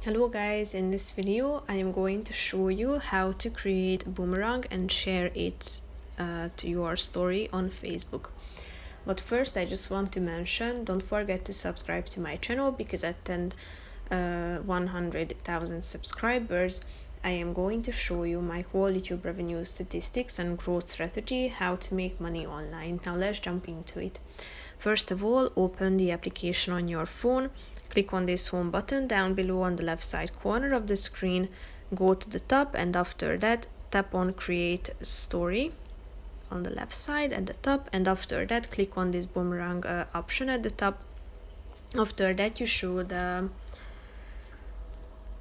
Hello guys, in this video I am going to show you how to create a boomerang and share it to your story on Facebook. But first I just want to mention, don't forget to subscribe to my channel because at 100,000 subscribers I am going to show you my whole YouTube revenue statistics and growth strategy, how to make money online. Now let's jump into it. First of all, open the application on your phone. Click on this home button down below on the left side corner of the screen, go to the top, and after that tap on create story on the left side at the top, and after that click on this boomerang option at the top. After that you should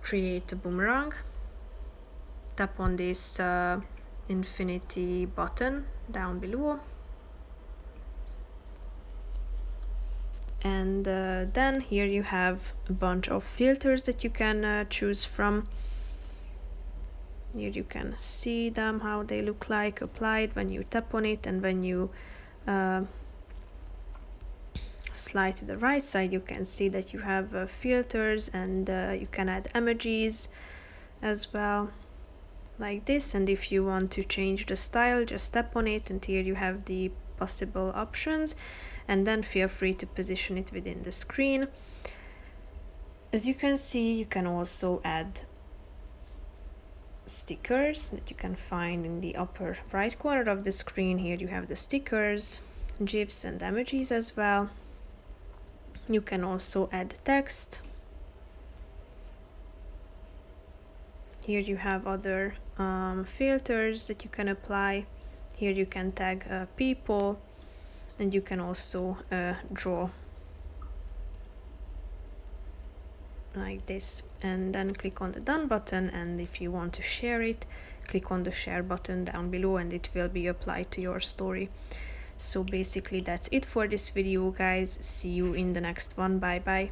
create a boomerang. Tap on this infinity button down below, and then here you have a bunch of filters that you can choose from. Here you can see them, how they look like applied when you tap on it, and when you slide to the right side you can see that you have filters, and you can add emojis as well like this. And if you want to change the style, just tap on it, and here you have the possible options, and then feel free to position it within the screen. As you can see, you can also add stickers that you can find in the upper right corner of the screen. Here you have the stickers, gifs and emojis as well. You can also add text. Here you have other filters that you can apply. Here you can tag people, and you can also draw like this, and then click on the done button, and if you want to share it, click on the share button down below and it will be applied to your story. So basically that's it for this video guys. See you in the next one. Bye bye.